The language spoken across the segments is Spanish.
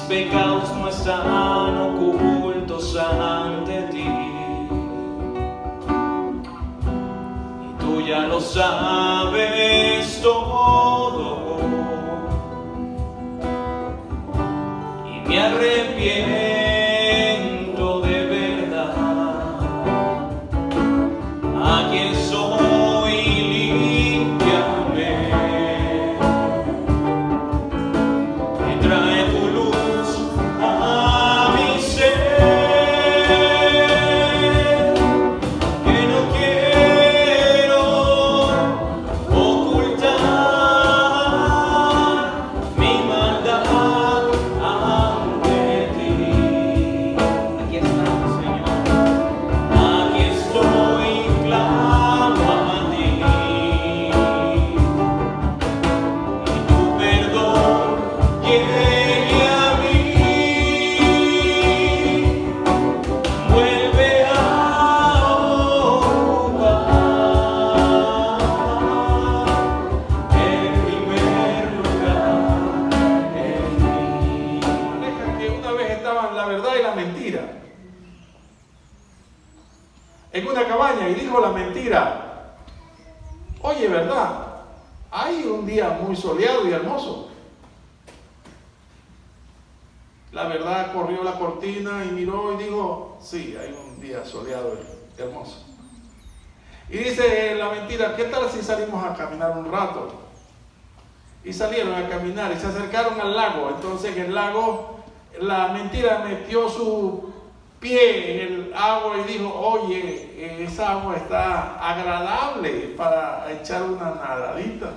pecados no están ocultos ante ti. Y tú ya lo sabes todo. Y me arrepiento de verdad. Aquí estoy, límpiame. Y trae tu luz a mi ser. Que no quiero ocultar mi maldad ante ti. Aquí estamos, Señor. Aquí estoy, clamo a ti. Y tu perdón llegue a mí. Vuelve a ocupar el primer lugar en mí. Deja que una vez estaban la verdad y la mentira en una cabaña y dijo la mentira: oye, ¿verdad? Hay un día muy soleado y hermoso. La verdad corrió la cortina y miró y dijo: sí, hay un día soleado y hermoso. Y dice la mentira: ¿qué tal si salimos a caminar un rato? Y salieron a caminar y se acercaron al lago. Entonces en el lago la mentira metió su pie en el agua y dijo: oye, esa agua está agradable para echar una nadadita.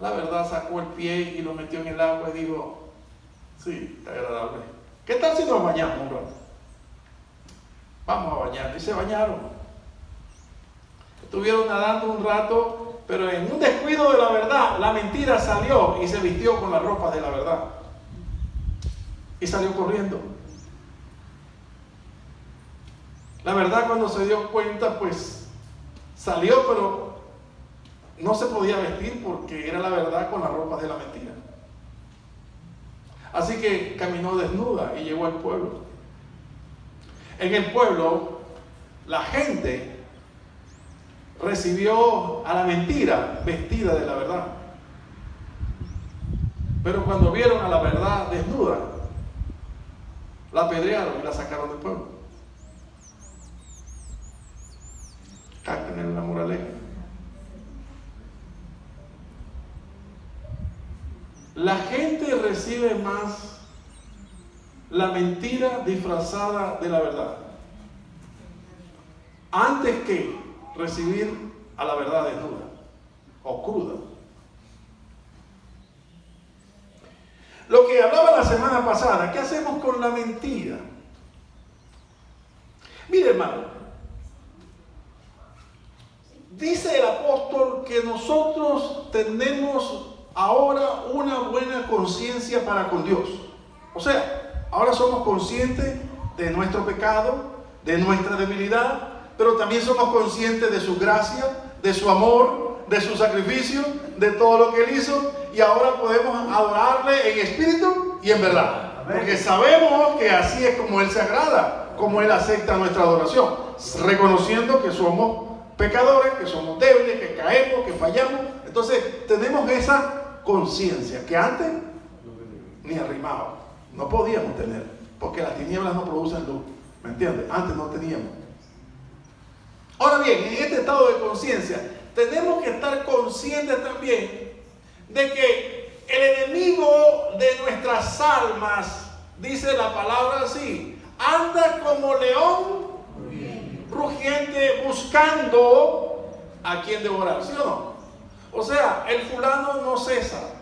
La verdad sacó el pie y lo metió en el agua y dijo: sí, está agradable. ¿Qué tal si nos bañamos un rato? Vamos a bañar. Y se bañaron. Estuvieron nadando un rato, pero en un descuido de la verdad, la mentira salió y se vistió con las ropas de la verdad. Y salió corriendo. La verdad, cuando se dio cuenta, pues salió, pero no se podía vestir porque era la verdad con las ropas de la mentira. Así que caminó desnuda y llegó al pueblo. En el pueblo, la gente recibió a la mentira vestida de la verdad. Pero cuando vieron a la verdad desnuda, la apedrearon y la sacaron del pueblo. Capten en la moraleja. La gente recibe más la mentira disfrazada de la verdad antes que recibir a la verdad desnuda o cruda. Lo que hablaba la semana pasada, ¿qué hacemos con la mentira? Mire, hermano, dice el apóstol que nosotros tenemos ahora una buena conciencia para con Dios. O sea, ahora somos conscientes de nuestro pecado, de nuestra debilidad, pero también somos conscientes de su gracia, de su amor, de su sacrificio, de todo lo que Él hizo, y ahora podemos adorarle en espíritu y en verdad. Porque sabemos que así es como Él se agrada, como Él acepta nuestra adoración, reconociendo que somos pecadores, que somos débiles, que caemos, que fallamos. Entonces tenemos esa conciencia que antes ni arrimaba, no podíamos tener, porque las tinieblas no producen luz, ¿me entiendes? Antes no teníamos. Ahora bien, en este estado de conciencia tenemos que estar conscientes también de que el enemigo de nuestras almas, dice la palabra así, anda como león rugiente buscando a quien devorar, ¿sí o no? O sea, el fulano no cesa.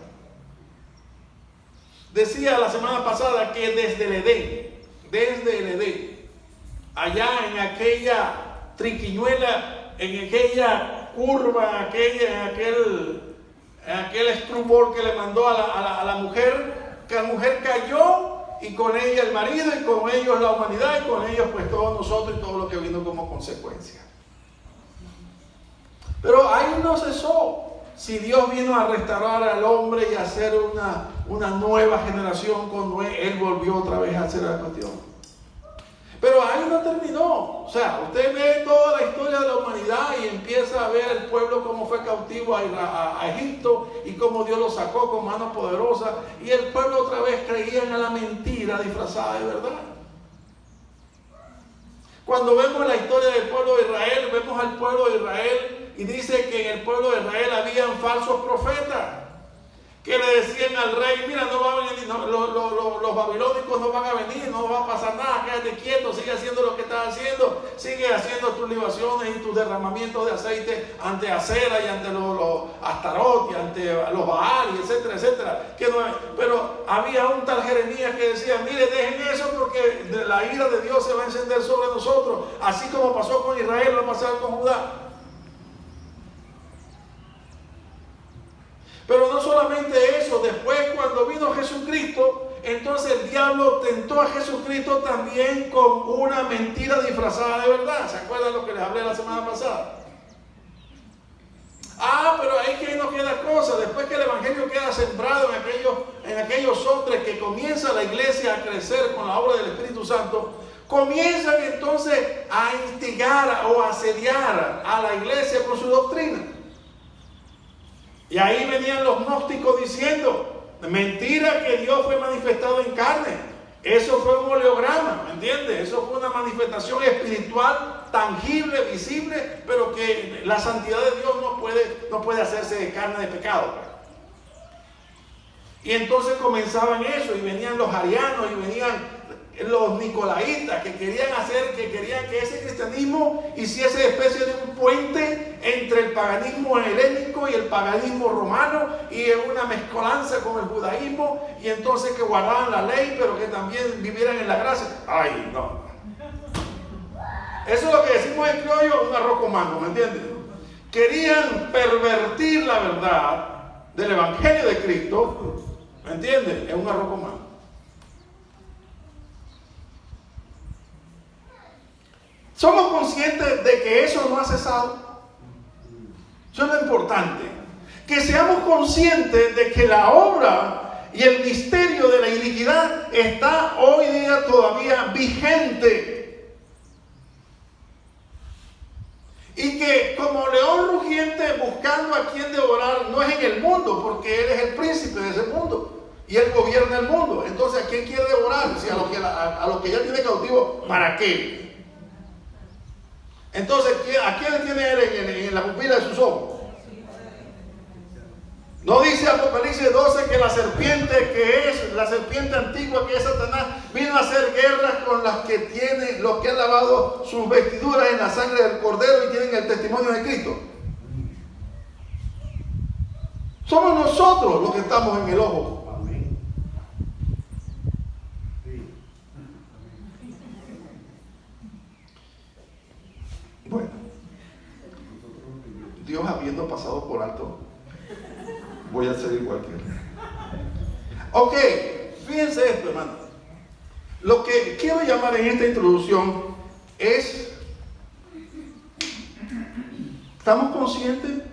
Decía la semana pasada que desde el Edén, allá en aquella triquiñuela, en aquella curva, en aquel estrupor que le mandó a la mujer, que la mujer cayó y con ella el marido y con ellos la humanidad y con ellos pues todos nosotros y todo lo que vino como consecuencia. Pero ahí no cesó, si Dios vino a restaurar al hombre y a hacer una nueva generación con Noé, Él volvió otra vez a hacer la cuestión. Pero ahí no terminó. O sea, usted ve toda la historia de la humanidad y empieza a ver el pueblo cómo fue cautivo a Egipto y cómo Dios lo sacó con mano poderosa. Y el pueblo otra vez creía en la mentira disfrazada de verdad. Cuando vemos la historia del pueblo de Israel, vemos al pueblo de Israel y dice que en el pueblo de Israel habían falsos profetas que le decían al rey: mira, no va a venir, los babilónicos no van a venir, no va a pasar nada, quédate quieto, sigue haciendo lo que estás haciendo, sigue haciendo tus libaciones y tus derramamientos de aceite ante Acera y ante los Astarot y ante los Baal, y etcétera, etcétera. Pero había un tal Jeremías que decía: mire, dejen eso porque la ira de Dios se va a encender sobre nosotros, así como pasó con Israel, va a pasar con Judá. Pero no solamente eso, después cuando vino Jesucristo, entonces el diablo tentó a Jesucristo también con una mentira disfrazada de verdad. ¿Se acuerdan lo que les hablé la semana pasada? Pero ahí que no queda cosa. Después que el evangelio queda sembrado en aquellos hombres, que comienza la iglesia a crecer con la obra del Espíritu Santo, comienzan entonces a instigar o a asediar a la iglesia con su doctrina. Y ahí venían los gnósticos diciendo: mentira que Dios fue manifestado en carne. Eso fue un oleograma, ¿me entiendes? Eso fue una manifestación espiritual, tangible, visible, pero que la santidad de Dios no puede hacerse de carne de pecado. Y entonces comenzaban eso, y venían los arianos, y venían los nicolaitas, que querían que ese cristianismo hiciese especie de un puente entre el paganismo helénico y el paganismo romano, y en una mezcolanza con el judaísmo, y entonces que guardaban la ley pero que también vivieran en la gracia. Ay, no. Eso es lo que decimos en criollo, un arroz con mango, ¿me entiendes? Querían pervertir la verdad del evangelio de Cristo, ¿me entiendes? Es un arroz con mango. ¿Somos conscientes de que eso no ha cesado? Eso es lo importante. Que seamos conscientes de que la obra y el misterio de la iniquidad está hoy día todavía vigente. Y que como león rugiente buscando a quien devorar, no es en el mundo, porque él es el príncipe de ese mundo y él gobierna el mundo. Entonces, ¿a quién quiere devorar? Si a los que ya tiene cautivo, ¿para qué? Entonces, ¿a quién tiene él en la pupila de sus ojos? ¿No dice Apocalipsis 12 que la serpiente, que es la serpiente antigua, que es Satanás, vino a hacer guerras con los que han lavado sus vestiduras en la sangre del Cordero y tienen el testimonio de Cristo? Somos nosotros los que estamos en el ojo. Bueno, Dios habiendo pasado por alto, voy a ser igual que él. Ok, fíjense esto, hermano. Lo que quiero llamar en esta introducción es: ¿estamos conscientes?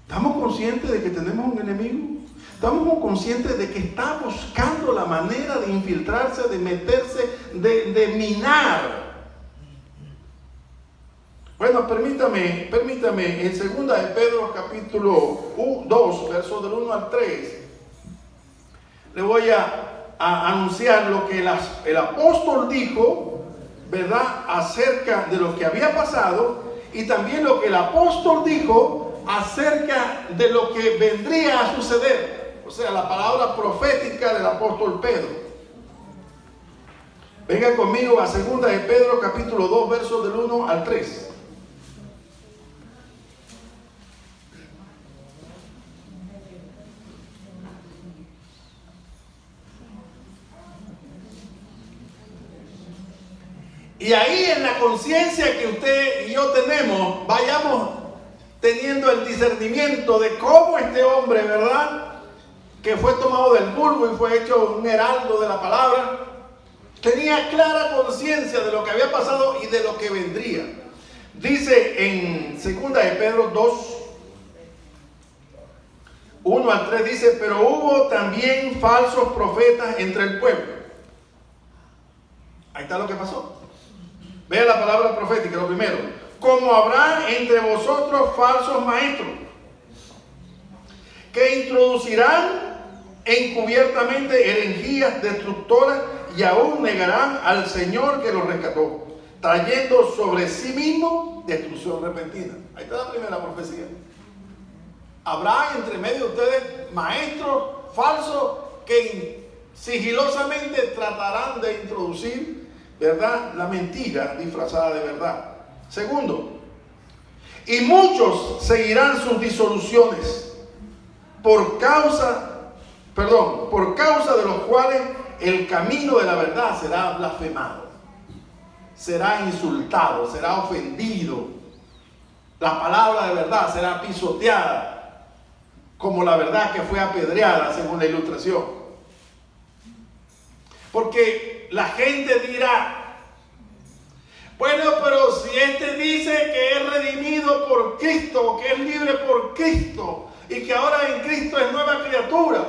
¿Estamos conscientes de que tenemos un enemigo? ¿Estamos conscientes de que está buscando la manera de infiltrarse, de meterse, de minar? Bueno, permítame, en 2 de Pedro capítulo 2, versos del 1 al 3, le voy a anunciar lo que el apóstol dijo, ¿verdad?, acerca de lo que había pasado, y también lo que el apóstol dijo acerca de lo que vendría a suceder. O sea, la palabra profética del apóstol Pedro. Venga conmigo a 2 de Pedro capítulo 2, versos del 1 al 3. Y ahí, en la conciencia que usted y yo tenemos, vayamos teniendo el discernimiento de cómo este hombre, ¿verdad?, que fue tomado del polvo y fue hecho un heraldo de la palabra, tenía clara conciencia de lo que había pasado y de lo que vendría. Dice en segunda de Pedro 2, 1 al 3 dice, pero hubo también falsos profetas entre el pueblo. Ahí está lo que pasó. Vea la palabra profética, lo primero. Como habrá entre vosotros falsos maestros, que introducirán encubiertamente herejías destructoras y aún negarán al Señor que los rescató, trayendo sobre sí mismo destrucción repentina. Ahí está la primera profecía. Habrá entre medio de ustedes maestros falsos que sigilosamente tratarán de introducir, ¿verdad?, la mentira disfrazada de verdad. Segundo, y muchos seguirán sus disoluciones por causa de los cuales el camino de la verdad será blasfemado, será insultado, será ofendido. La palabra de verdad será pisoteada, como la verdad que fue apedreada, según la ilustración. Porque la gente dirá, bueno, pero si este dice que es redimido por Cristo, que es libre por Cristo, y que ahora en Cristo es nueva criatura,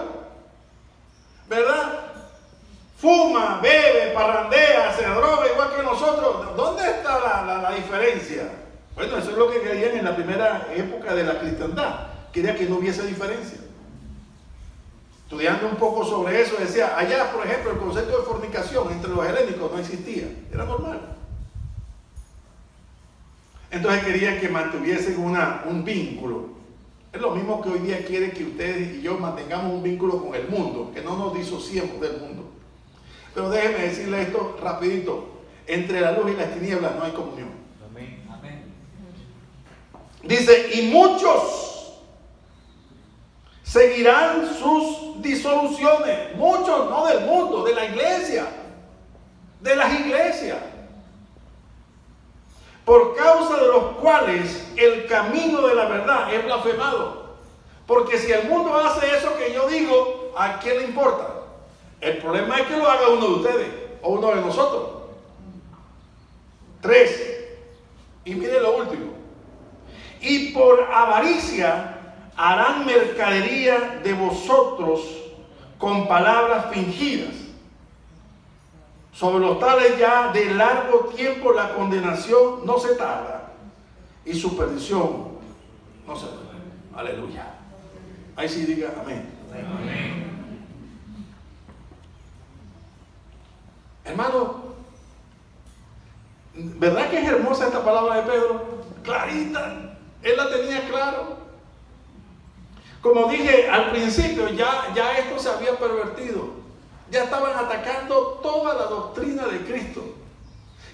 ¿verdad? Fuma, bebe, parrandea, se droga igual que nosotros. ¿Dónde está la diferencia? Bueno, eso es lo que querían en la primera época de la cristiandad. Quería que no hubiese diferencia. Estudiando un poco sobre eso, decía, allá, por ejemplo, el concepto de fornicación entre los helénicos no existía. Era normal. Entonces querían que mantuviesen un vínculo. Es lo mismo que hoy día quiere que ustedes y yo mantengamos un vínculo con el mundo, que no nos disociemos del mundo. Pero déjenme decirle esto rapidito. Entre la luz y las tinieblas no hay comunión. Amén. Amén. Dice, y muchos seguirán sus disoluciones. Muchos, no del mundo, de la iglesia. De las iglesias. Por causa de los cuales el camino de la verdad es blasfemado. Porque si el mundo hace eso que yo digo, ¿a quién le importa? El problema es que lo haga uno de ustedes o uno de nosotros. 3. Y mire lo último. Y por avaricia harán mercadería de vosotros con palabras fingidas. Sobre los tales ya de largo tiempo la condenación no se tarda y su perdición no se tarda. Aleluya. Ahí sí diga amén. Amén. Hermano, ¿verdad que es hermosa esta palabra de Pedro? Clarita. Él la tenía claro. Como dije al principio, ya esto se había pervertido. Ya estaban atacando toda la doctrina de Cristo,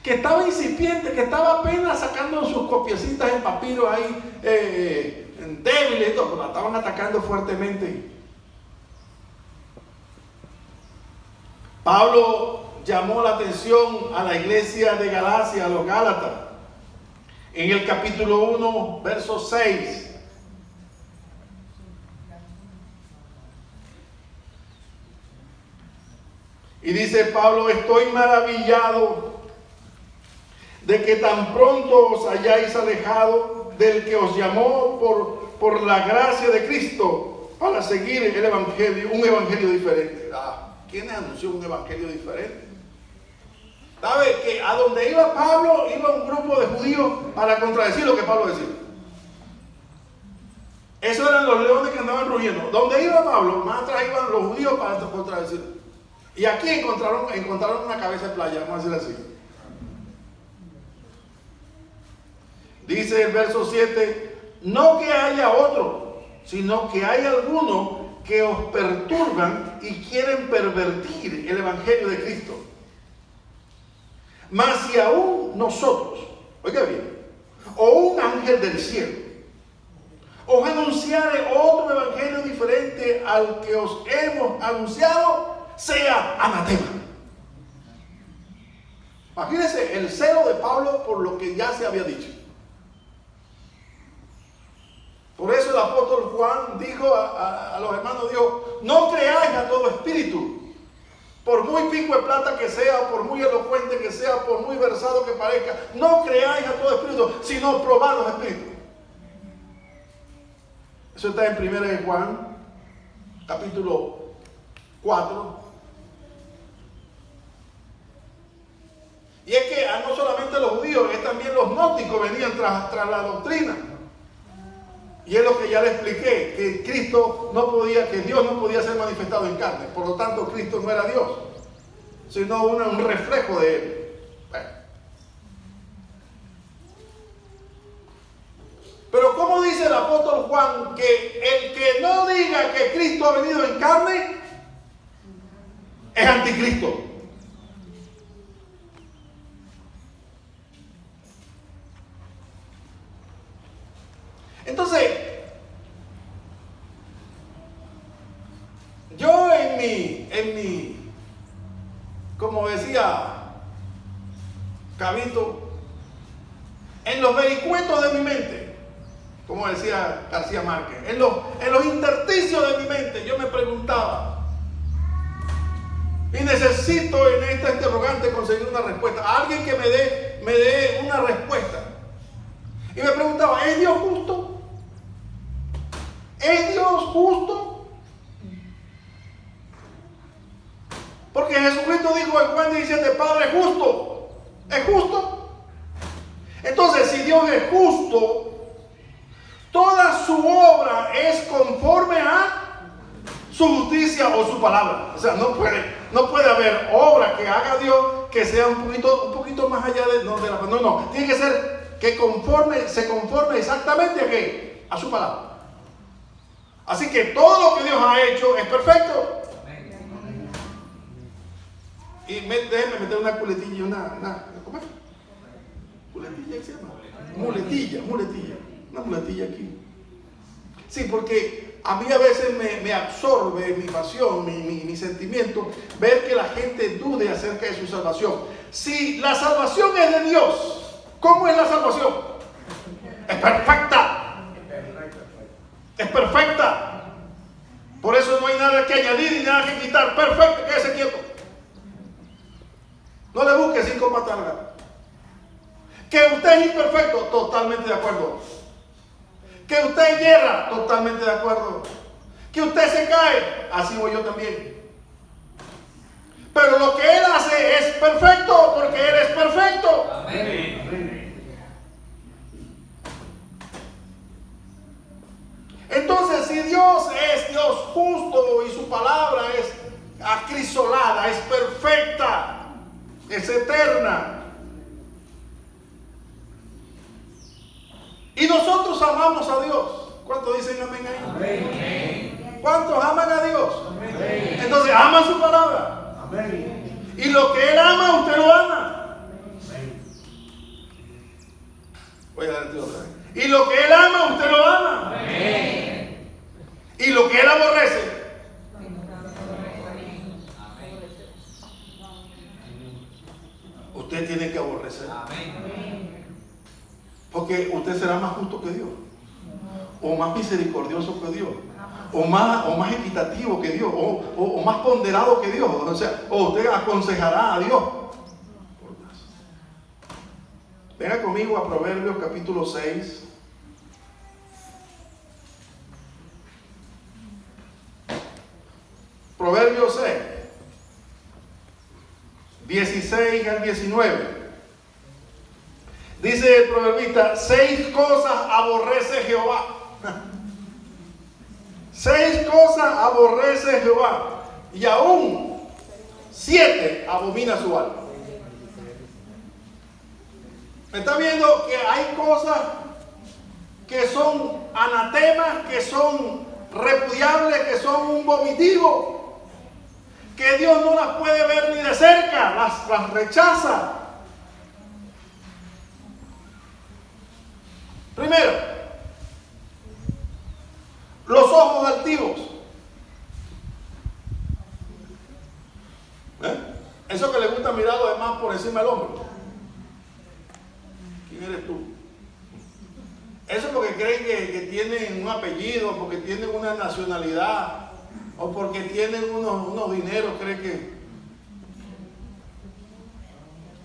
que estaba incipiente, que estaba apenas sacando sus copiecitas en papiro ahí, débiles y todo, pero la estaban atacando fuertemente. Pablo llamó la atención a la iglesia de Galacia, a los Gálatas, en el capítulo 1, verso 6. Y dice Pablo, estoy maravillado de que tan pronto os hayáis alejado del que os llamó por la gracia de Cristo para seguir el evangelio, un evangelio diferente. ¿Quién anunció un evangelio diferente? ¿Sabe que a donde iba Pablo iba un grupo de judíos para contradecir lo que Pablo decía? Esos eran los leones que andaban rugiendo. Donde iba Pablo, más atrás iban los judíos para contradecir. Y aquí encontraron una cabeza de playa, vamos a decir así. Dice el verso 7, no que haya otro, sino que hay algunos que os perturban y quieren pervertir el evangelio de Cristo. Mas si aún nosotros, oiga bien, o un ángel del cielo, os anunciare otro evangelio diferente al que os hemos anunciado, sea anatema. Imagínense el celo de Pablo por lo que ya se había dicho. Por eso el apóstol Juan dijo a los hermanos, dijo, no creáis a todo espíritu, por muy pico de plata que sea, por muy elocuente que sea, por muy versado que parezca, no creáis a todo espíritu, sino probad los espíritus. Eso está en 1 de Juan, capítulo 4. Y es que no solamente los judíos, es también los gnósticos venían tras la doctrina. Y es lo que ya le expliqué, que Cristo no podía, que Dios no podía ser manifestado en carne. Por lo tanto, Cristo no era Dios, sino un reflejo de Él. Bueno. Pero ¿cómo dice el apóstol Juan que el que no diga que Cristo ha venido en carne es anticristo? Entonces, yo en mi, como decía Cabito, en los vericuetos de mi mente, como decía García Márquez, en los intersticios de mi mente, yo me preguntaba, y necesito en esta interrogante conseguir una respuesta, alguien que me dé una respuesta. Y me preguntaba, ¿es Dios justo? ¿Es Dios justo? Porque Jesucristo dijo en Juan 17, Padre justo. ¿Es justo? Entonces, si Dios es justo, toda su obra es conforme a su justicia o su palabra. O sea, no puede haber obra que haga Dios que sea un poquito más allá de la. No. Tiene que ser que se conforme exactamente a qué? A su palabra. Así que todo lo que Dios ha hecho es perfecto. Y déjenme meter una culetilla y ¿cómo es? ¿Culetilla qué se llama? Muletilla. Una muletilla aquí. Sí, porque a mí a veces me absorbe mi pasión, mi sentimiento, ver que la gente dude acerca de su salvación. Si la salvación es de Dios, ¿cómo es la salvación? Es perfecta. Es perfecta. Por eso no hay nada que añadir ni nada que quitar. Perfecto, quédese quieto. No le busque 5 patas al gato. Que usted es imperfecto, totalmente de acuerdo. Que usted hierra, totalmente de acuerdo. Que usted se cae, así voy yo también. Pero lo que Él hace es perfecto porque Él es perfecto. Amén. Entonces, si Dios es Dios justo y su palabra es acrisolada, es perfecta, es eterna, y nosotros amamos a Dios, ¿cuántos dicen amén ahí? Amén. ¿Cuántos aman a Dios? Amén. Entonces, aman su palabra. Amén. Y lo que Él ama, usted lo ama. Amén. Voy a darte otra vez. Y lo que Él ama, usted lo ama. Amén. Y lo que Él aborrece, usted tiene que aborrecer. Amén. Porque usted será más justo que Dios, o más misericordioso que Dios, o más equitativo que Dios, o más ponderado que Dios. O sea, o usted aconsejará a Dios. Venga conmigo a Proverbios capítulo 6. Proverbios 6, 16 al 19. Dice el proverbista, 6 cosas aborrece Jehová. 6 cosas aborrece Jehová. Y aún 7 abomina su alma. ¿Me está viendo que hay cosas que son anatemas, que son repudiables, que son un vomitivo? Que Dios no las puede ver ni de cerca, las rechaza. Primero, los ojos altivos. Eso que le gusta mirar a los demás por encima del hombro. ¿Quién eres tú? Eso porque creen que tienen un apellido, porque tienen una nacionalidad, o porque tienen unos dineros, creen que.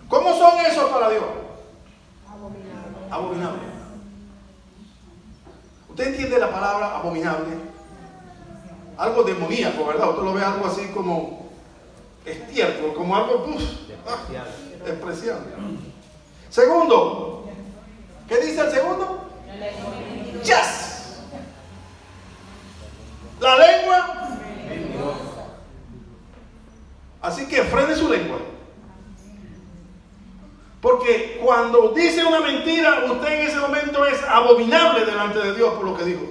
¿Cómo son esos para Dios? Abominables. ¿Usted entiende la palabra abominable? Algo demoníaco, ¿verdad? Usted lo ve algo así como estiércol, como algo despreciable. Segundo, ¿qué dice el segundo? Yes. La lengua. Así que frene su lengua. Porque cuando dice una mentira, usted en ese momento es abominable delante de Dios por lo que dijo.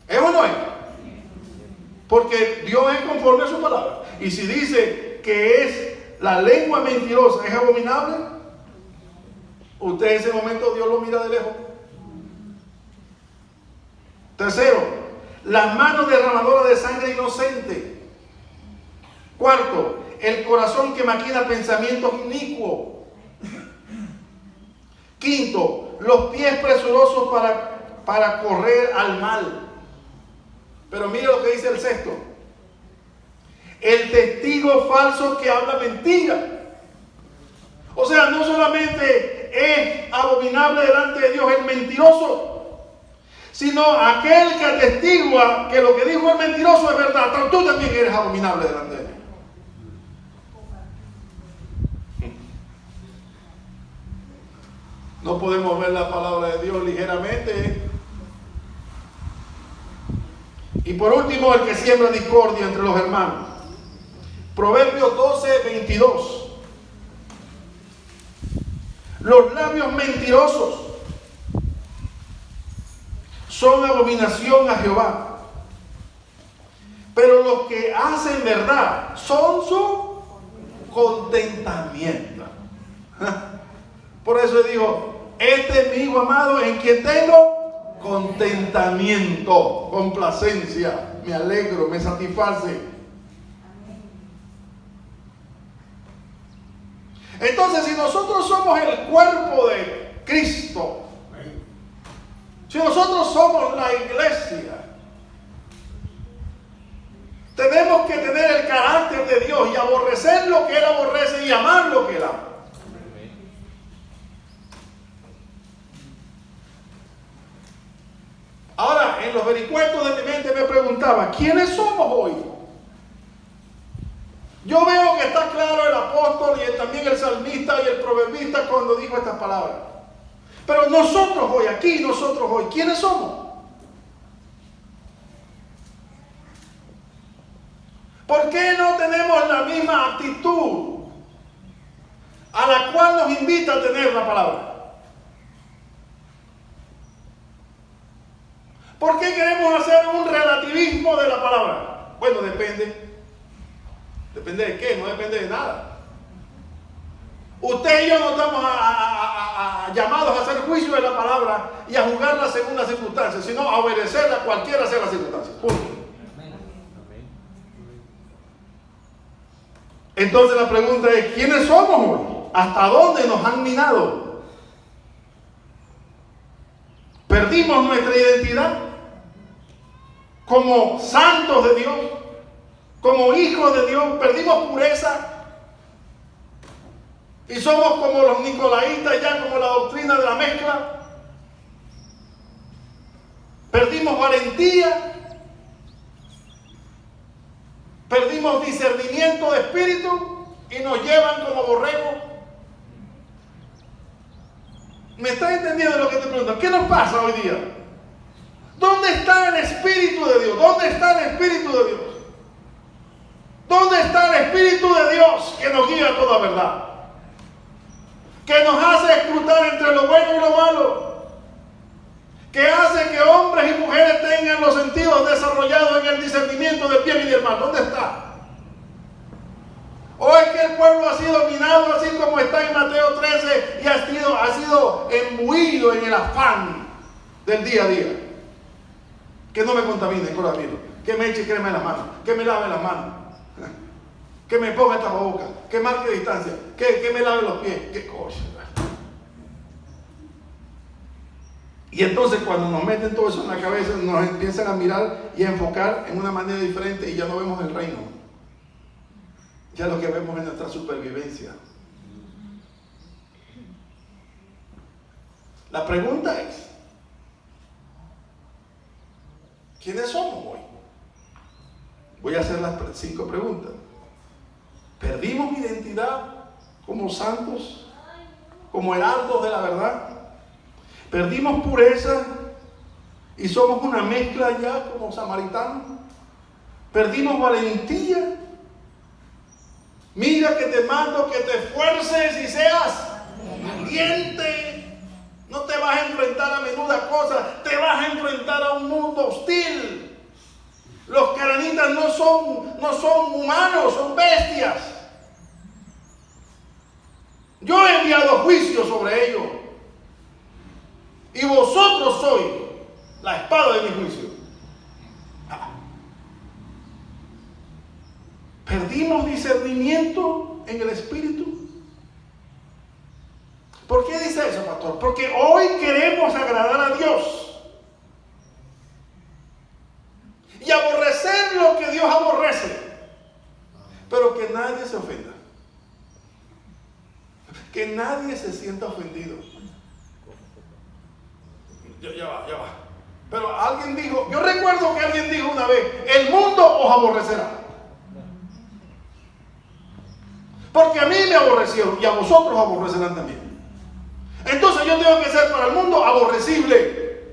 ¿Es o no es? Porque Dios es conforme a su palabra. Y si dice que es la lengua mentirosa, es abominable, usted en ese momento Dios lo mira de lejos. Tercero, las manos derramadoras de sangre inocente. Cuarto, el corazón que maquina pensamientos inicuos. Quinto, los pies presurosos para correr al mal. Pero mire lo que dice el sexto. El testigo falso que habla mentira. O sea, no solamente es abominable delante de Dios el mentiroso, sino aquel que atestigua que lo que dijo el mentiroso es verdad. Tú también eres abominable delante de Dios. No podemos ver la palabra de Dios ligeramente. Y por último, el que siembra discordia entre los hermanos. Proverbios 12:22. Los labios mentirosos son abominación a Jehová, pero los que hacen verdad son su contentamiento. Por eso digo, este es mi hijo amado en quien tengo contentamiento, complacencia, me alegro, me satisface. Entonces, si nosotros somos el cuerpo de Cristo, si nosotros somos la iglesia, tenemos que tener el carácter de Dios y aborrecer lo que Él aborrece y amar lo que Él ama. Ahora, en los vericuetos de mi mente me preguntaba, ¿quiénes somos hoy? Yo veo que está claro el apóstol y también el salmista y el proverbista cuando dijo estas palabras. Pero nosotros hoy, aquí, nosotros hoy, ¿quiénes somos? ¿Por qué no tenemos la misma actitud a la cual nos invita a tener la palabra? ¿Por qué queremos hacer un relativismo de la palabra? Bueno, depende. ¿Depende de qué? No depende de nada. Usted y yo no estamos llamados a hacer juicio de la palabra y a juzgarla según las circunstancias, sino a obedecerla cualquiera sea las circunstancias. Punto. Entonces la pregunta es, ¿quiénes somos hoy? ¿Hasta dónde nos han minado? ¿Perdimos nuestra identidad como santos de Dios? Como hijos de Dios, perdimos pureza y somos como los nicolaitas, ya como la doctrina de la mezcla. Perdimos valentía, perdimos discernimiento de espíritu y nos llevan como borregos. ¿Me estás entendiendo lo que te pregunto? ¿Qué nos pasa hoy día? ¿Dónde está el Espíritu de Dios? ¿Dónde está el Espíritu de Dios? ¿Dónde está el Espíritu de Dios que nos guía a toda verdad? Que nos hace escrutar entre lo bueno y lo malo. Que hace que hombres y mujeres tengan los sentidos desarrollados en el discernimiento del bien y del mal. ¿Dónde está? ¿O es que el pueblo ha sido minado así como está en Mateo 13 y ha sido embuido en el afán del día a día? Que no me contamine con la vida, que me eche crema en las manos, que me lave las manos, que me ponga tapabocas, que marque distancia, que me lave los pies. ¡Qué cosa! Y entonces cuando nos meten todo eso en la cabeza, nos empiezan a mirar y a enfocar en una manera diferente y ya no vemos el reino. Ya lo que vemos es nuestra supervivencia. La pregunta es, ¿quiénes somos hoy? Voy a hacer las 5 preguntas. ¿Perdimos identidad como santos? ¿Como heraldos de la verdad? ¿Perdimos pureza y somos una mezcla ya como samaritanos? ¿Perdimos valentía? Mira que te mando que te esfuerces y seas valiente. No te vas a enfrentar a menudas cosas, te vas a enfrentar a un mundo hostil. Los cananitas no son humanos, son bestias. Yo he enviado juicio sobre ellos. Y vosotros sois la espada de mi juicio. ¿Perdimos discernimiento en el espíritu? ¿Por qué dice eso, pastor? Porque hoy queremos agradar a Dios y aborrecer lo que Dios aborrece, pero que nadie se ofenda, que nadie se sienta ofendido. Ya va. Pero alguien dijo, yo recuerdo que alguien dijo una vez, el mundo os aborrecerá. Porque a mí me aborrecieron y a vosotros aborrecerán también. Entonces yo tengo que ser para el mundo aborrecible.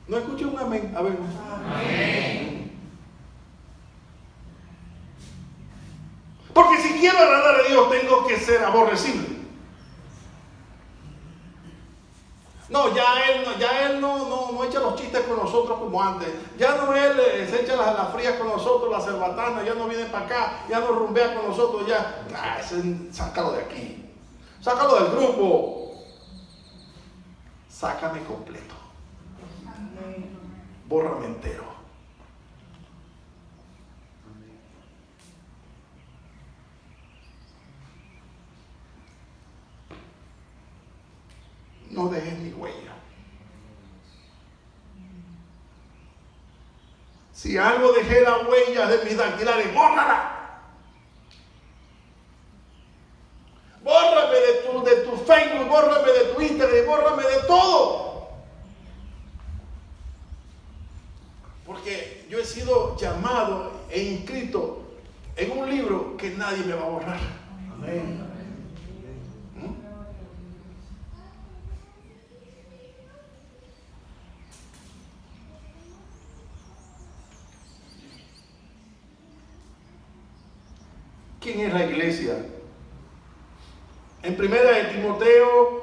¿No escuché un amén? A ver. Amén. Porque si quiero agradar a Dios tengo que ser aborrecible. No, ya él no echa los chistes con nosotros como antes. Ya no él se echa las frías con nosotros, las cerbatanas, ya no viene para acá, ya no rumbea con nosotros, ya. Sácalo de aquí. Sácalo del grupo. Sácame completo. Bórrame entero. No dejes mi huella. Si algo dejé la huella de mis dactilares, bórrala. Bórrame de tu Facebook, bórrame de tu Instagram, bórrame de todo. Porque yo he sido llamado e inscrito en un libro que nadie me va a borrar. Amén. ¿Quién es la iglesia? En Primera de Timoteo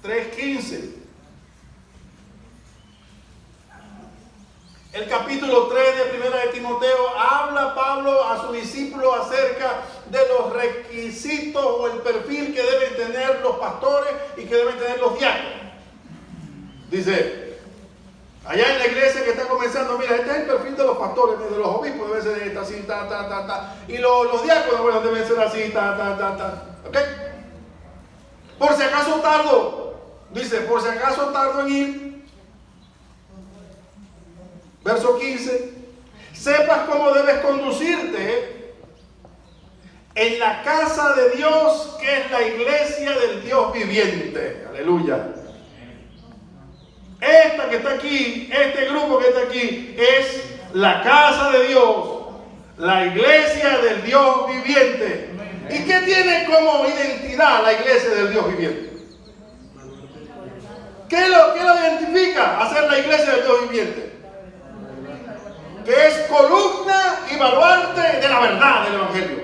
3:15. El capítulo 3 de Primera de Timoteo habla Pablo a su discípulo acerca de los requisitos o el perfil que deben tener los pastores y que deben tener los diáconos. Dice, allá en la iglesia que está comenzando, mira, este es el perfil de los pastores, de los obispos, debe ser esta, así, y los diáconos, bueno, deben ser así, ¿ok? Por si acaso tardo, dice, por si acaso tardo en ir, verso 15, sepas cómo debes conducirte en la casa de Dios, que es la iglesia del Dios viviente. Aleluya. Esta que está aquí, este grupo que está aquí, es la casa de Dios, la iglesia del Dios viviente. ¿Y qué tiene como identidad la iglesia del Dios viviente? ¿Qué lo identifica a ser la iglesia del Dios viviente? Que es columna y baluarte de la verdad del Evangelio.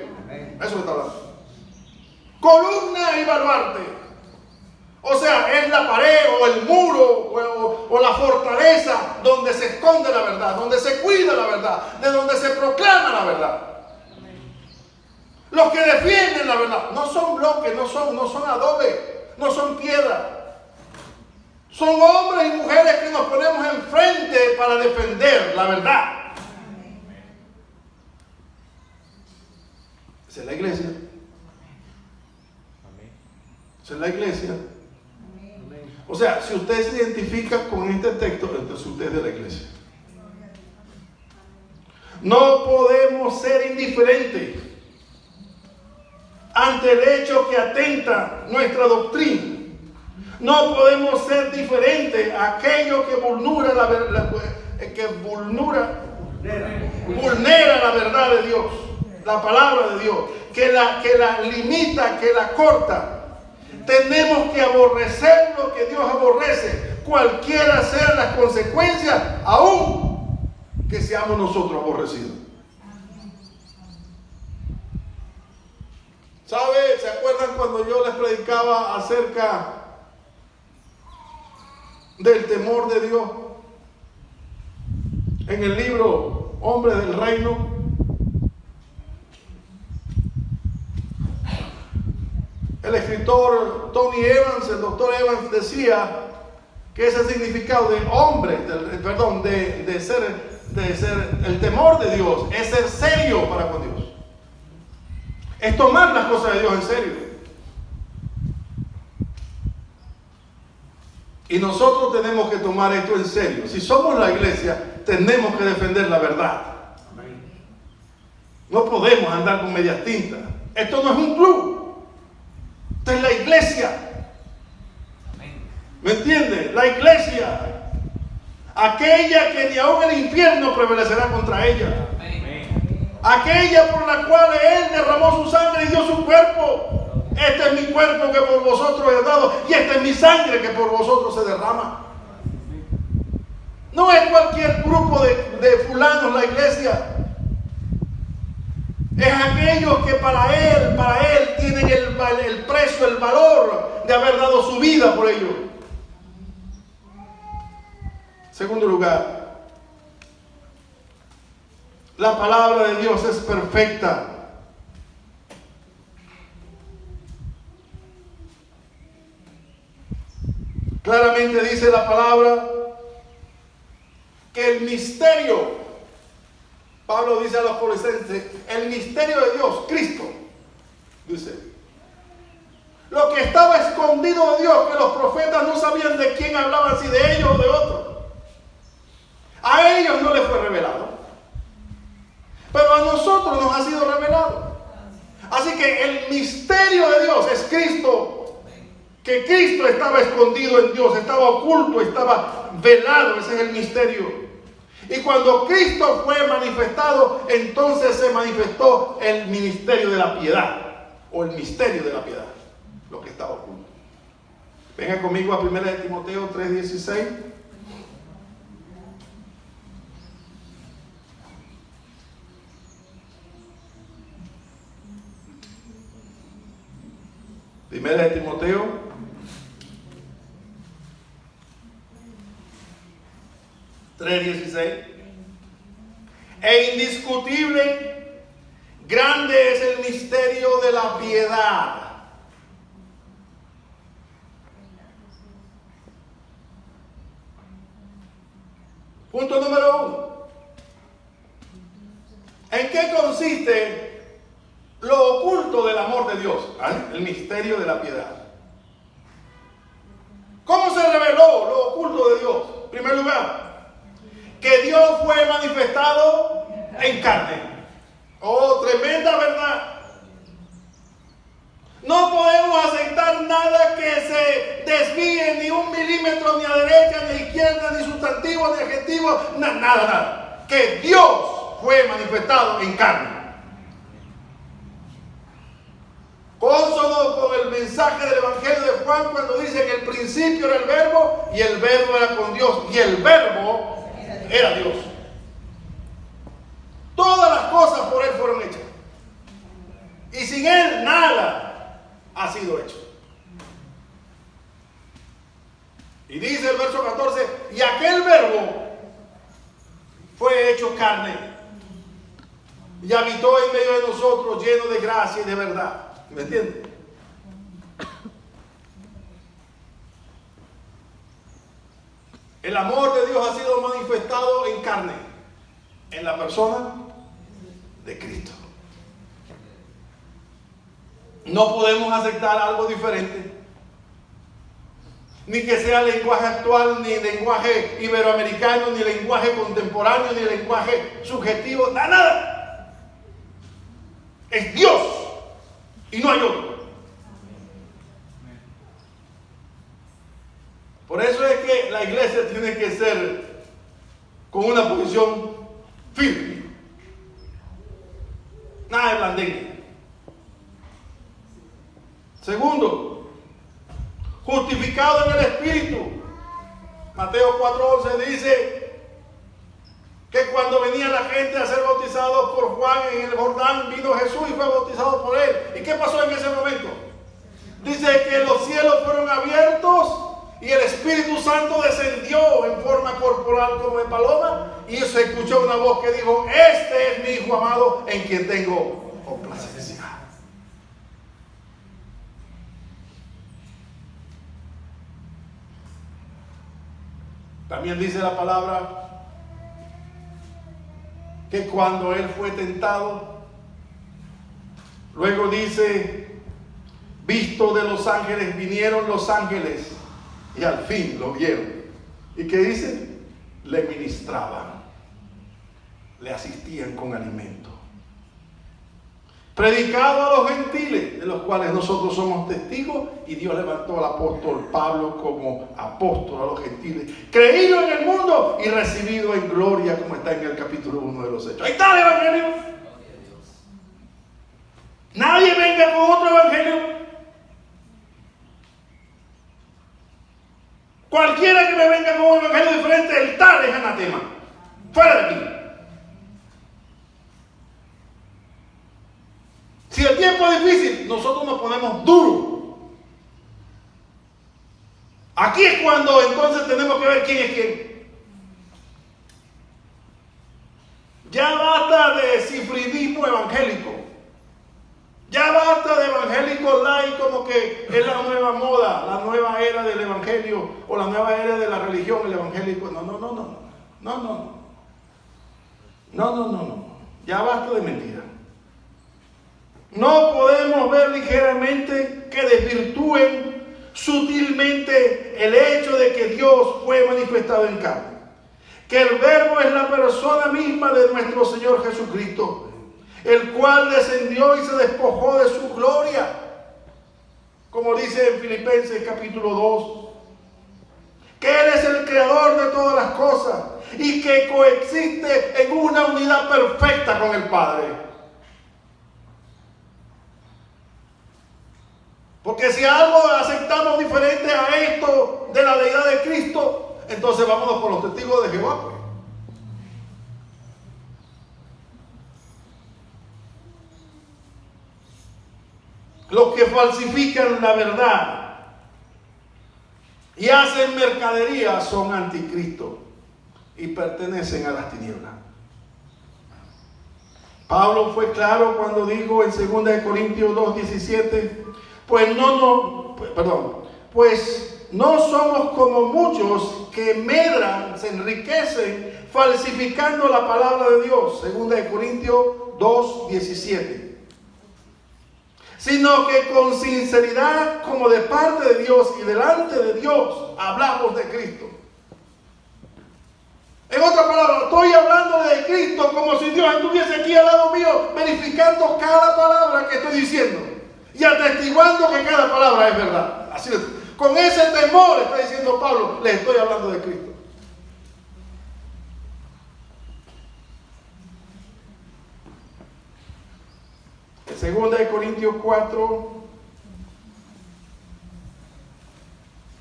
Eso está hablando. Columna y baluarte. O sea, es la pared o el muro o la fortaleza donde se esconde la verdad, donde se cuida la verdad, de donde se proclama la verdad. Los que defienden la verdad no son bloques, no son adobe, no son piedra. Son hombres y mujeres que nos ponemos enfrente para defender la verdad. Esa es la iglesia. Esa es la iglesia. O sea, si usted se identifica con este texto, entonces usted es de la iglesia. No podemos ser indiferentes ante el hecho que atenta nuestra doctrina No podemos ser diferentes a aquello que vulnera vulnera la verdad de Dios, la palabra de Dios, que la limita, que la corta. Tenemos que aborrecer lo que Dios aborrece, cualquiera sean las consecuencias, aún que seamos nosotros aborrecidos. ¿Sabe? ¿Se acuerdan cuando yo les predicaba acerca del temor de Dios? En el libro Hombres del Reino, el escritor Tony Evans, el doctor Evans, decía que ese significado de hombre, de ser el temor de Dios, es ser serio para con Dios. Es tomar las cosas de Dios en serio. Y nosotros tenemos que tomar esto en serio. Si somos la iglesia, tenemos que defender la verdad. No podemos andar con medias tintas. Esto no es un club. Esto es la iglesia. ¿Me entiende? La iglesia. Aquella que ni aun el infierno prevalecerá contra ella. Aquella por la cual Él derramó su sangre y dio su cuerpo. Este es mi cuerpo que por vosotros he dado, y esta es mi sangre que por vosotros se derrama. No es cualquier grupo de fulanos la iglesia. Es aquellos que para Él tienen el precio, el valor de haber dado su vida por ellos. Segundo lugar, la palabra de Dios es perfecta. Claramente dice la palabra que el misterio, Pablo dice a los Colosenses, el misterio de Dios, Cristo, dice, lo que estaba escondido de Dios, que los profetas no sabían de quién hablaban, si de ellos o de otros, a ellos no les fue revelado, pero a nosotros nos ha sido revelado. Así que el misterio de Dios es Cristo. Que Cristo estaba escondido en Dios, estaba oculto, estaba velado, ese es el misterio. Y cuando Cristo fue manifestado, entonces se manifestó el ministerio de la piedad, o el misterio de la piedad, lo que estaba oculto. Venga conmigo a 1 Timoteo 3:16. Primera de Timoteo 3:16. E indiscutible, grande es el misterio de la piedad. Punto número 1. ¿En qué consiste lo oculto del amor de Dios? El misterio de la piedad. ¿Cómo se reveló lo oculto de Dios? En primer lugar, que Dios fue manifestado en carne. Oh, tremenda verdad. No podemos aceptar nada que se desvíe ni un milímetro, ni a derecha, ni a izquierda, ni sustantivo, ni adjetivo, nada. Que Dios fue manifestado en carne. Consono con el mensaje del Evangelio de Juan cuando dice que el principio era el verbo y el verbo era con Dios y el verbo era Dios. Todas las cosas por Él fueron hechas. Y sin Él nada ha sido hecho. Y dice el verso 14, y aquel verbo fue hecho carne y habitó en medio de nosotros lleno de gracia y de verdad. ¿Me entiende? El amor de Dios ha sido manifestado en carne, en la persona de Cristo. No podemos aceptar algo diferente, ni que sea lenguaje actual, ni lenguaje iberoamericano, ni lenguaje contemporáneo, ni lenguaje subjetivo, nada. Es Dios y no hay otro. que la iglesia tiene que ser con una posición firme. Nada de blandengue. Segundo, justificado en el Espíritu. Mateo 4:11 dice que cuando venía la gente a ser bautizados por Juan en el Jordán, vino Jesús y fue bautizado por él. ¿Y qué pasó en ese momento? Dice que los cielos fueron abiertos y el Espíritu Santo descendió en forma corporal como de paloma, y se escuchó una voz que dijo: este es mi Hijo amado en quien tengo complacencia. También dice la palabra que cuando él fue tentado, luego dice: visto de los ángeles, vinieron los ángeles y al fin lo vieron. ¿Y qué dice? Le ministraban, le asistían con alimento. Predicado a los gentiles, de los cuales nosotros somos testigos, y Dios levantó al apóstol Pablo como apóstol a los gentiles, creído en el mundo y recibido en gloria, como está en el capítulo 1 de los Hechos. Ahí está el evangelio. Nadie venga con otro evangelio. Cualquiera que me venga con un evangelio diferente, el tal es anatema. Fuera de aquí. Si el tiempo es difícil, nosotros nos ponemos duros. Aquí es cuando entonces tenemos que ver quién es quién. Ya basta de cifridismo evangélico. Ya basta de evangélicos light, como que es la nueva moda, la nueva era del evangelio, o la nueva era de la religión, el evangélico. No. Ya basta de mentira. No podemos ver ligeramente que desvirtúen sutilmente el hecho de que Dios fue manifestado en carne, que el Verbo es la persona misma de nuestro Señor Jesucristo, el cual descendió y se despojó de su gloria, como dice en Filipenses capítulo 2, que Él es el creador de todas las cosas y que coexiste en una unidad perfecta con el Padre. Porque si algo aceptamos diferente a esto de la deidad de Cristo, entonces vámonos con los testigos de Jehová. Pues. Los que falsifican la verdad y hacen mercadería son anticristo y pertenecen a las tinieblas. Pablo fue claro cuando dijo en 2 Corintios 2:17, pues no somos como muchos que medran, se enriquecen falsificando la palabra de Dios. 2 Corintios 2:17. Sino que con sinceridad, como de parte de Dios y delante de Dios, hablamos de Cristo. En otras palabras, estoy hablando de Cristo como si Dios estuviese aquí al lado mío, verificando cada palabra que estoy diciendo y atestiguando que cada palabra es verdad. Así es. Con ese temor está diciendo Pablo, les estoy hablando de Cristo. En 2 Corintios 4,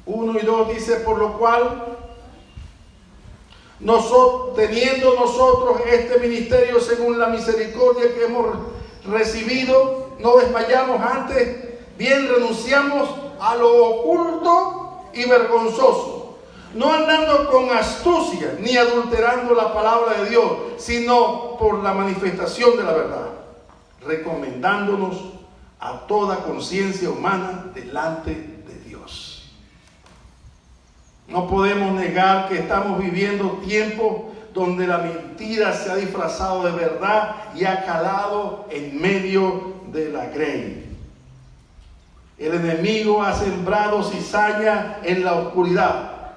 1 y 2 dice: por lo cual, teniendo nosotros este ministerio según la misericordia que hemos recibido, no desmayamos antes, bien renunciamos a lo oculto y vergonzoso, no andando con astucia ni adulterando la palabra de Dios, sino por la manifestación de la verdad, recomendándonos a toda conciencia humana delante de Dios. No podemos negar que estamos viviendo tiempos donde la mentira se ha disfrazado de verdad y ha calado en medio de la grey. El enemigo ha sembrado cizaña en la oscuridad,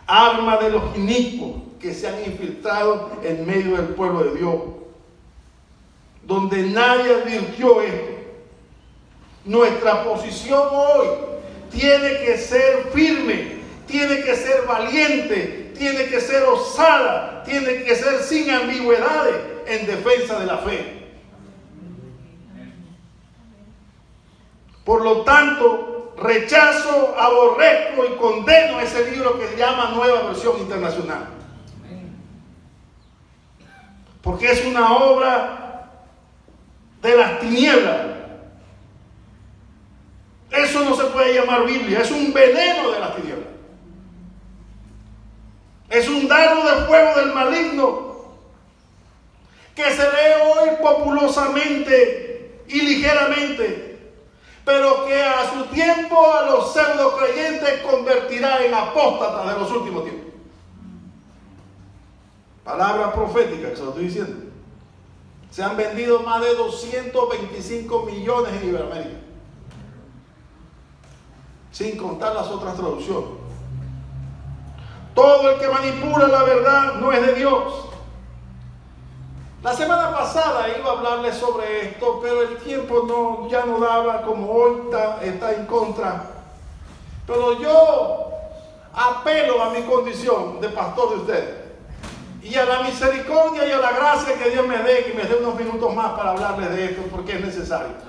arma de los inicuos que se han infiltrado en medio del pueblo de Dios, donde nadie advirtió esto. Nuestra posición hoy tiene que ser firme, tiene que ser valiente, tiene que ser osada, tiene que ser sin ambigüedades en defensa de la fe. Por lo tanto, rechazo, aborrezco y condeno ese libro que se llama Nueva Versión Internacional. Porque es una obra de las tinieblas. Eso no se puede llamar Biblia, es un veneno de las tinieblas. Es un dardo de fuego del maligno que se lee hoy populosamente y ligeramente, pero que a su tiempo a los pseudo creyentes convertirá en apóstatas de los últimos tiempos. Palabra profética que se lo estoy diciendo. Se han vendido más de 225 millones en Iberoamérica, sin contar las otras traducciones. Todo el que manipula la verdad no es de Dios. La semana pasada iba a hablarles sobre esto, pero el tiempo ya no daba, como hoy está en contra. Pero yo apelo a mi condición de pastor de ustedes y a la misericordia y a la gracia que Dios me dé, que me dé unos minutos más para hablarles de esto, porque es necesario.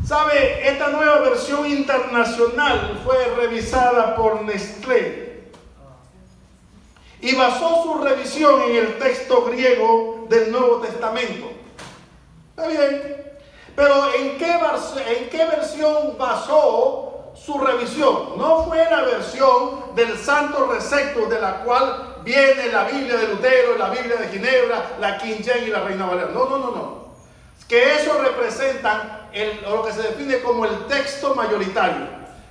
¿Sabe? Esta nueva versión internacional fue revisada por Nestlé y basó su revisión en el texto griego del Nuevo Testamento. ¿Está bien? Pero ¿en qué versión basó su revisión? No fue la versión del Santo Receptus, de la cual viene la Biblia de Lutero, la Biblia de Ginebra, la King James y la Reina Valera. No. Que eso representan lo que se define como el texto mayoritario,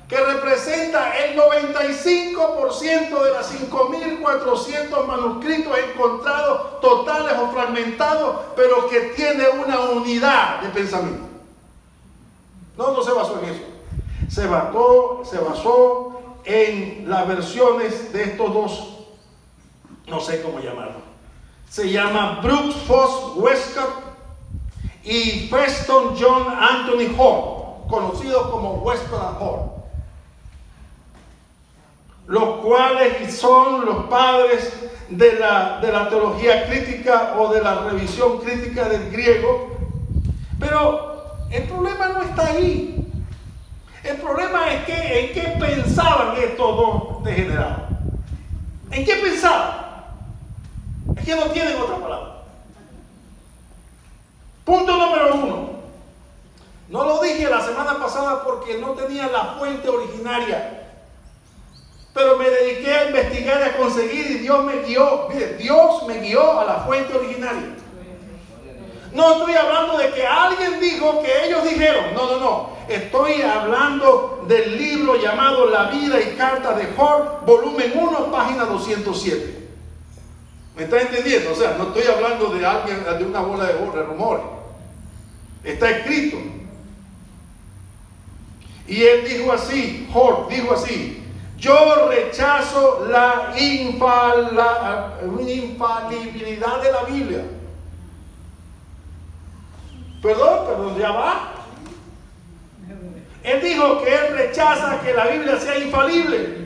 que representa el 95% de las 5.400 manuscritos encontrados, totales o fragmentados, pero que tiene una unidad de pensamiento. No se basó en eso. Se basó en las versiones de estos dos, no sé cómo llamarlo. Se llama Brooks Foss Westcott y Preston John Anthony Hall, conocidos como Westcott and Hall, los cuales son los padres de la teología crítica o de la revisión crítica del griego. Pero el problema no está ahí. El problema es en qué pensaban estos dos degenerados. ¿En qué pensaban? Es que no tienen otra palabra. Punto número 1. No lo dije la semana pasada porque no tenía la fuente originaria, pero me dediqué a investigar y a conseguir, y Dios me guió. Mire, Dios me guió a la fuente originaria. No estoy hablando de que alguien dijo que ellos dijeron. No. Estoy hablando del libro llamado La vida y cartas de Hall, volumen 1, página 207. ¿Me está entendiendo? O sea, no estoy hablando de alguien, de una bola de rumores. Está escrito. Y él dijo así, Hall dijo así: yo rechazo la infalibilidad de la Biblia. Perdón, ya va. Él dijo que él rechaza que la Biblia sea infalible.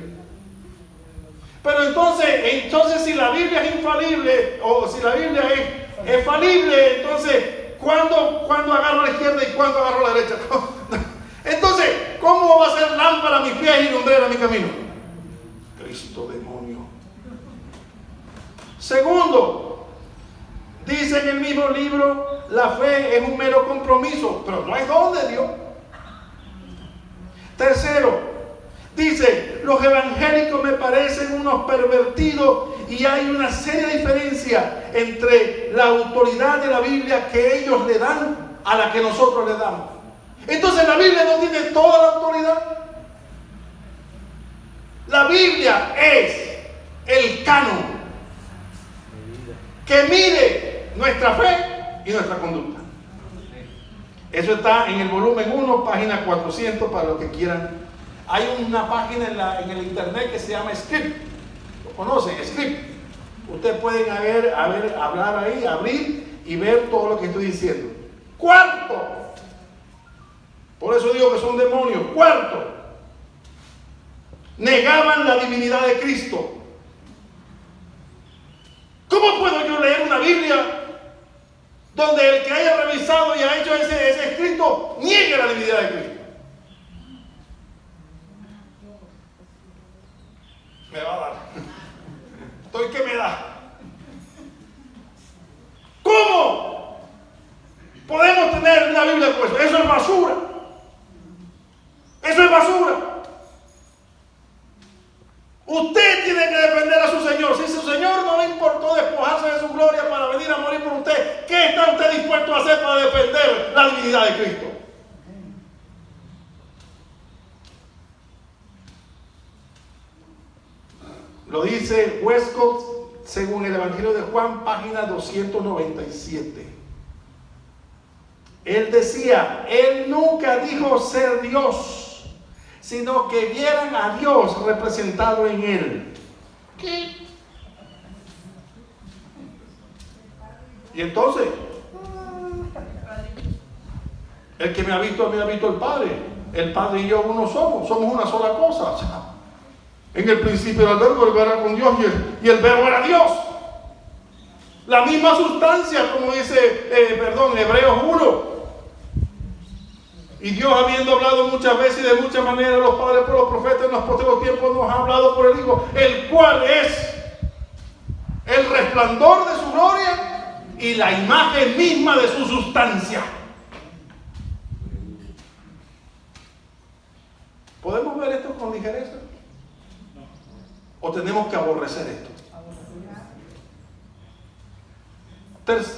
Pero entonces si la Biblia es infalible, o si la Biblia es falible, entonces ¿cuándo agarro a la izquierda y cuándo agarro a la derecha? Entonces, ¿cómo va a ser lámpara a mis pies y lumbrera a mi camino? Cristo demonio. Segundo, dice en el mismo libro, la fe es un mero compromiso, pero no es don de Dios. Tercero, dice, los evangélicos me parecen unos pervertidos, y hay una seria diferencia entre la autoridad de la Biblia que ellos le dan a la que nosotros le damos. Entonces la Biblia no tiene toda la autoridad. La Biblia es el canon que mide nuestra fe y nuestra conducta. Eso está en el volumen 1, página 400, para los que quieran. Hay una página en el internet que se llama Script. ¿Lo conocen? Script. Ustedes pueden hablar ahí, abrir y ver todo lo que estoy diciendo. Cuarto, por eso digo que son demonios. Cuarto, negaban la divinidad de Cristo. ¿Cómo puedo yo leer una Biblia donde el que haya revisado y ha hecho ese escrito niegue la divinidad de Cristo? Me va a dar. Estoy que me da. ¿Cómo podemos tener una Biblia como eso? Eso es basura. Eso es basura. Usted tiene que defender a su Señor. Si su Señor no le importó despojarse de su gloria para venir a morir por usted, ¿qué está usted dispuesto a hacer para defender la divinidad de Cristo? Lo dice Westcott según el Evangelio de Juan, página 297. Él decía, él nunca dijo ser Dios, sino que vieran a Dios representado en él. ¿Qué? Y entonces, el que me ha visto, a mí me ha visto el Padre. El Padre y yo uno somos una sola cosa. En el principio era el verbo era con Dios y el verbo era Dios. La misma sustancia, como dice, Hebreos 1. Y Dios, habiendo hablado muchas veces y de muchas maneras a los padres por los profetas, en los posteriores tiempos nos ha hablado por el Hijo, el cual es el resplandor de su gloria y la imagen misma de su sustancia. ¿Podemos ver esto con ligereza? ¿O tenemos que aborrecer esto?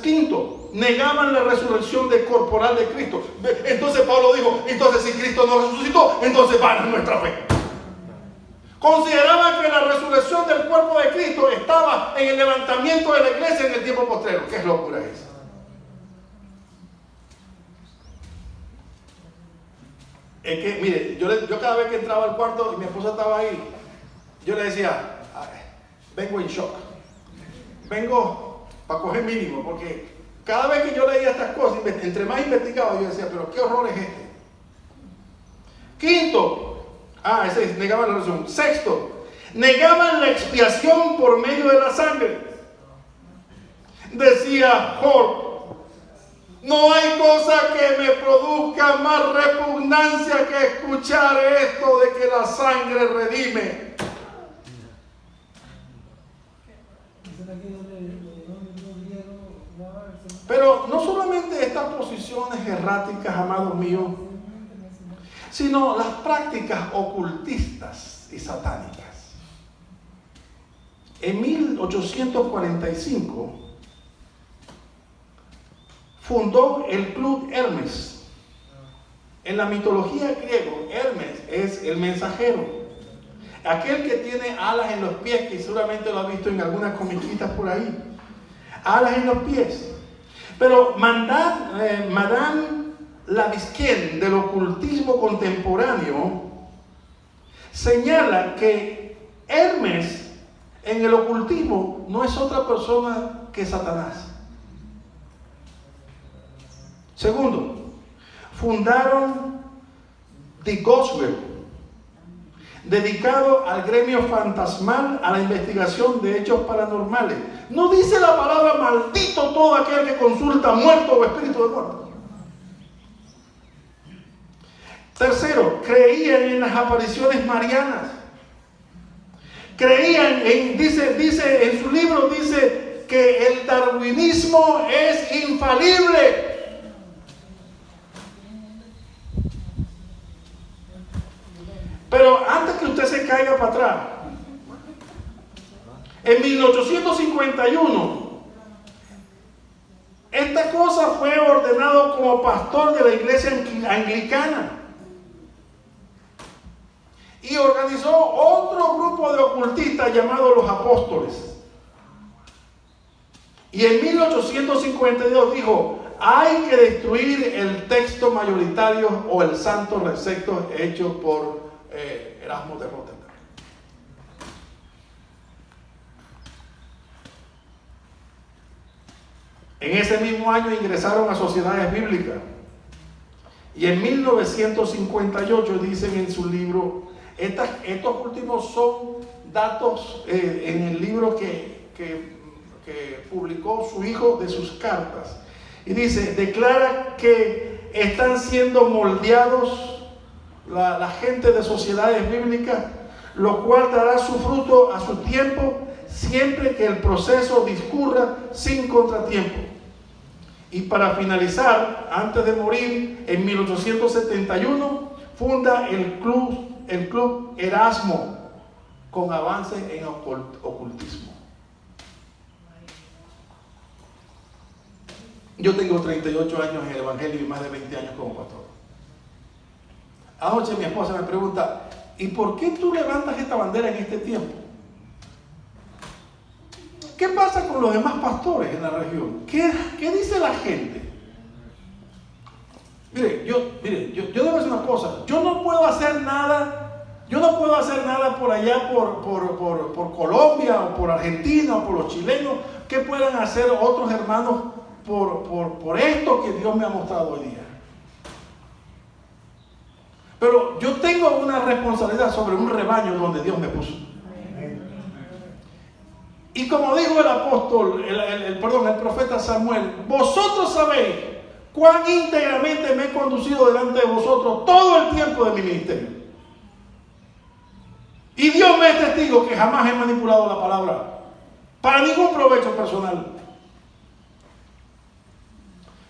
Quinto, negaban la resurrección corporal de Cristo. Entonces Pablo dijo, entonces si Cristo no resucitó, entonces vana nuestra fe. Consideraban que la resurrección del cuerpo de Cristo estaba en el levantamiento de la iglesia en el tiempo postrero. ¿Qué locura es esa? Es que, mire, yo cada vez que entraba al cuarto y mi esposa estaba ahí, yo le decía, vengo en shock. Vengo para coger mínimo, porque cada vez que yo leía estas cosas, entre más investigaba, yo decía, pero qué horror es este. Quinto, ese es, negaban la resurrección. Sexto, negaban la expiación por medio de la sangre. Decía Job, no hay cosa que me produzca más repugnancia que escuchar esto de que la sangre redime. Pero no solamente estas posiciones erráticas, amados míos, sino las prácticas ocultistas y satánicas. En 1845 fundó el Club Hermes. En la mitología griega, Hermes es el mensajero, aquel que tiene alas en los pies, que seguramente lo ha visto en algunas comiquitas por ahí. Alas en los pies. Pero Madame Lavisquien del ocultismo contemporáneo señala que Hermes en el ocultismo no es otra persona que Satanás. Segundo, fundaron The Gospel, dedicado al gremio fantasmal, a la investigación de hechos paranormales. No dice la palabra maldito todo aquel que consulta muerto o espíritu de muerto. Tercero, creían en las apariciones marianas. Creían en, dice en su libro, dice que el darwinismo es infalible. Pero antes que usted se caiga para atrás, en 1851, esta cosa fue ordenado como pastor de la iglesia anglicana y organizó otro grupo de ocultistas llamados los apóstoles. Y en 1852 dijo, hay que destruir el texto mayoritario o el santo recepto hecho por Erasmo de Rotterdam. En ese mismo año ingresaron a sociedades bíblicas y en 1958 dicen en su libro Estos últimos son datos en el libro que publicó su hijo de sus cartas. Y dice, declara que están siendo moldeados la gente de sociedades bíblicas, lo cual dará su fruto a su tiempo, siempre que el proceso discurra sin contratiempo. Y para finalizar, antes de morir, en 1871, funda el club Erasmo, con avance en ocultismo. Yo tengo 38 años en el Evangelio y más de 20 años como pastor. Anoche mi esposa me pregunta, ¿y por qué tú levantas esta bandera en este tiempo? ¿Qué pasa con los demás pastores en la región? ¿Qué dice la gente? Mire, yo debo decir una cosa. Yo no puedo hacer nada por allá, por Colombia, o por Argentina, o por los chilenos, que puedan hacer otros hermanos por esto que Dios me ha mostrado hoy día. Pero yo tengo una responsabilidad sobre un rebaño donde Dios me puso. Y como dijo el apóstol, el profeta Samuel, vosotros sabéis cuán íntegramente me he conducido delante de vosotros todo el tiempo de mi ministerio. Y Dios me es testigo que jamás he manipulado la palabra para ningún provecho personal.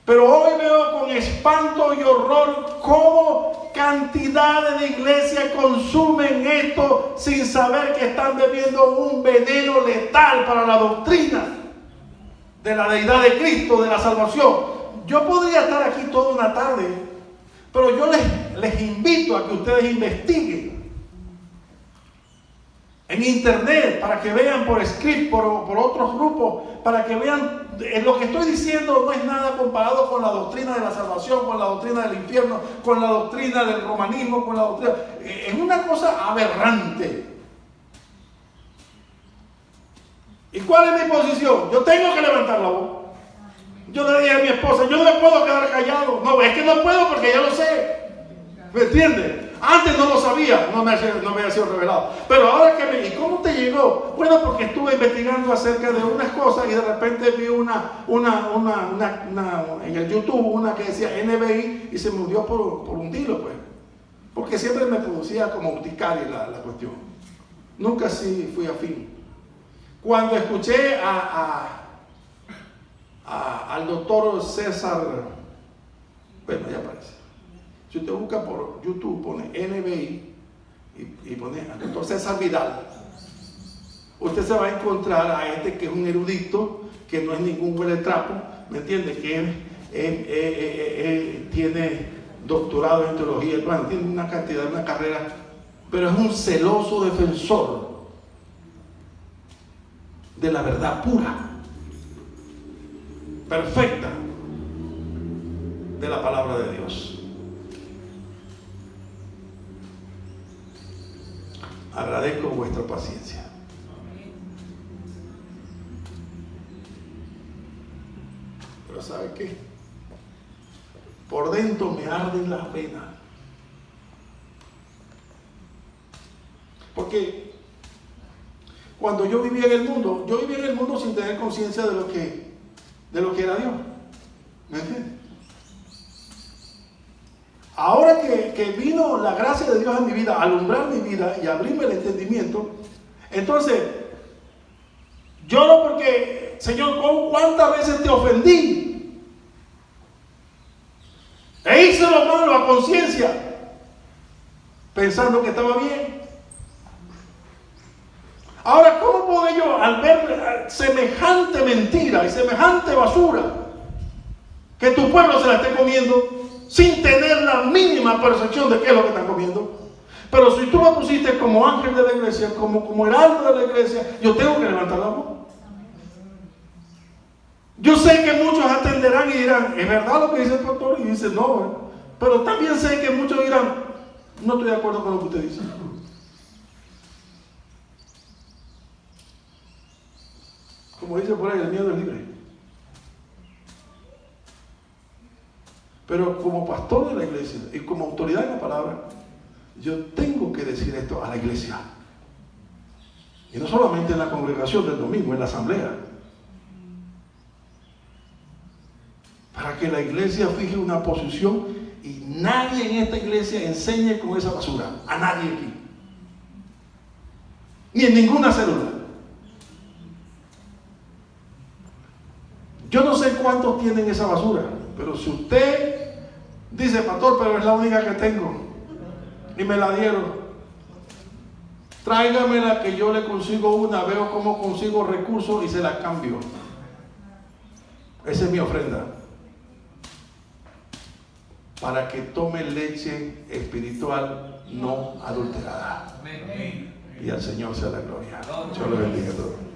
Pero hoy veo con espanto y horror cómo cantidades de iglesias consumen esto sin saber que están bebiendo un veneno letal para la doctrina de la deidad de Cristo, de la salvación. Yo podría estar aquí toda una tarde, pero yo les invito a que ustedes investiguen en internet, para que vean por script, por otros grupos, para que vean, lo que estoy diciendo no es nada comparado con la doctrina de la salvación, con la doctrina del infierno, con la doctrina del romanismo, con la doctrina, es una cosa aberrante. ¿Y cuál es mi posición? Yo tengo que levantar la voz. Yo le dije a mi esposa, yo no me puedo quedar callado. No, es que no puedo porque ya lo sé. ¿Me entiendes? Antes no lo sabía, no me había sido revelado. Pero ahora que ¿y cómo te llegó? Bueno, porque estuve investigando acerca de unas cosas y de repente vi una en el YouTube, una que decía NBI y se me hundió por hundirlo, pues. Porque siempre me producía como urticaria la cuestión. Nunca sí fui afín. Cuando escuché al doctor César, bueno, ya aparece. Si usted busca por YouTube, pone NBI y pone al doctor César Vidal, usted se va a encontrar a este que es un erudito, que no es ningún huele trapo, ¿me entiende? Que tiene doctorado en teología, bueno, tiene una carrera, pero es un celoso defensor de la verdad pura, perfecta, de la palabra de Dios. Agradezco vuestra paciencia. Pero ¿sabe qué? Por dentro me arden las venas. Porque cuando yo vivía en el mundo sin tener conciencia de lo que era Dios. ¿Me entiendes? Ahora que vino la gracia de Dios en mi vida, a alumbrar mi vida y abrirme el entendimiento, entonces lloro porque, Señor, ¿cuántas veces te ofendí? E hice lo malo a conciencia, pensando que estaba bien. Ahora, ¿cómo puedo yo, al ver semejante mentira y semejante basura, que tu pueblo se la esté comiendo, sin tener la mínima percepción de qué es lo que están comiendo? Pero si tú me pusiste como ángel de la iglesia, como heraldo de la iglesia, yo tengo que levantar la voz. Yo sé que muchos atenderán y dirán, ¿es verdad lo que dice el pastor? Y dice, no, pero también sé que muchos dirán, no estoy de acuerdo con lo que usted dice. Como dice por ahí, el miedo es libre. Pero como pastor de la iglesia y como autoridad en la palabra, yo tengo que decir esto a la iglesia. Y no solamente en la congregación del domingo, en la asamblea. Para que la iglesia fije una posición y nadie en esta iglesia enseñe con esa basura. A nadie aquí. Ni en ninguna célula. Yo no sé cuántos tienen esa basura, pero si usted dice, pastor, pero es la única que tengo y me la dieron, tráigamela que yo le consigo una, veo cómo consigo recursos y se la cambio. Esa es mi ofrenda. Para que tome leche espiritual no adulterada. Amén. Y al Señor sea la gloria. Dios le bendiga a todos.